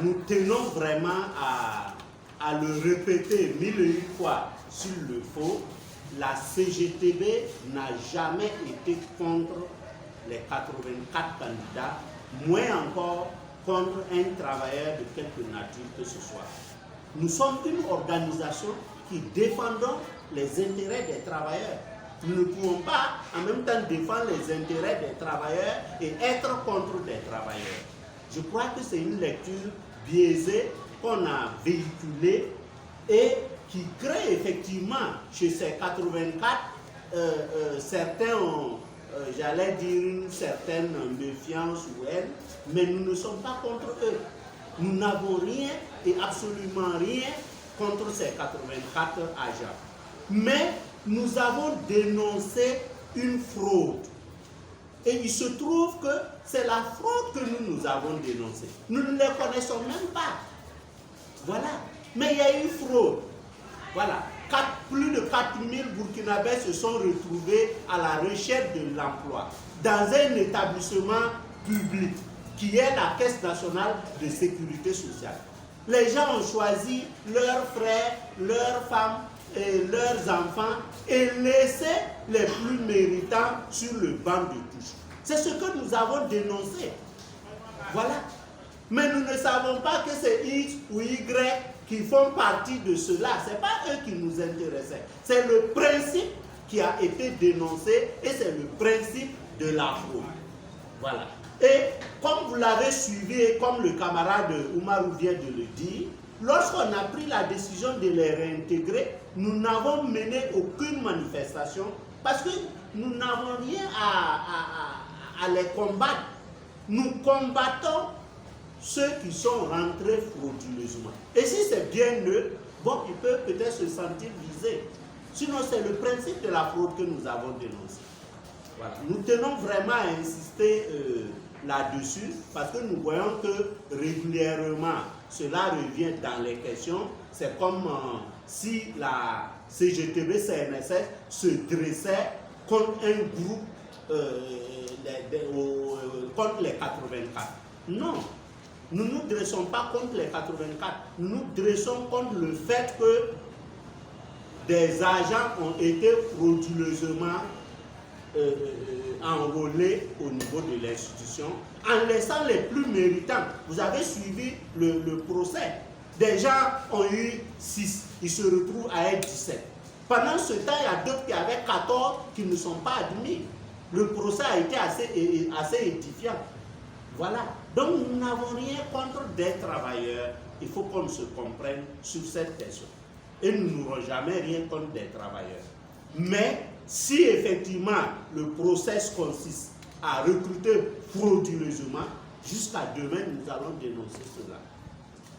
Nous tenons vraiment à le répéter mille et une fois s'il le faut. La CGTB n'a jamais été contre les 84 candidats, moins encore contre un travailleur de quelque nature que ce soit. Nous sommes une organisation qui défendons les intérêts des travailleurs. Nous ne pouvons pas en même temps défendre les intérêts des travailleurs et être contre des travailleurs. Je crois que c'est une lecture biaisée qu'on a véhiculée et qui crée effectivement chez ces 84, certains ont, j'allais dire, une certaine méfiance ou haine, mais nous ne sommes pas contre eux. Nous n'avons rien et absolument rien contre ces 84 agents. Mais nous avons dénoncé une fraude. Et il se trouve que c'est la fraude que nous avons dénoncée. Nous ne les connaissons même pas. Voilà. Mais il y a eu fraude. Voilà. Plus de 4000 Burkinabés se sont retrouvés à la recherche de l'emploi dans un établissement public qui est la Caisse nationale de sécurité sociale. Les gens ont choisi leurs frères, leurs femmes et leurs enfants et laissé les plus méritants sur le banc de touche. C'est ce que nous avons dénoncé. Voilà. Mais nous ne savons pas que c'est X ou Y qui font partie de cela. Ce n'est pas eux qui nous intéressaient. C'est le principe qui a été dénoncé et c'est le principe de la fraude. Voilà. Et comme vous l'avez suivi et comme le camarade Oumarou vient de le dire, lorsqu'on a pris la décision de les réintégrer, nous n'avons mené aucune manifestation parce que nous n'avons rien à les combattre. Nous combattons ceux qui sont rentrés frauduleusement. Et si c'est bien eux, bon, ils peuvent peut-être se sentir visés. Sinon, c'est le principe de la fraude que nous avons dénoncé. Voilà. Nous tenons vraiment à insister là-dessus parce que nous voyons que régulièrement, cela revient dans les questions. C'est comme si la CGTB-CNSS se dressait contre un groupe contre les 84. Non. Nous ne nous dressons pas contre les 84, nous nous dressons contre le fait que des agents ont été frauduleusement enrôlés au niveau de l'institution, en laissant les plus méritants. Vous avez suivi le procès. Des gens ont eu 6, ils se retrouvent à être 17. Pendant ce temps, il y a d'autres qui avaient 14 qui ne sont pas admis. Le procès a été assez édifiant. Voilà. Donc nous n'avons rien contre des travailleurs. Il faut qu'on se comprenne sur cette question. Et nous n'aurons jamais rien contre des travailleurs. Mais si effectivement le process consiste à recruter frauduleusement, jusqu'à demain, nous allons dénoncer cela.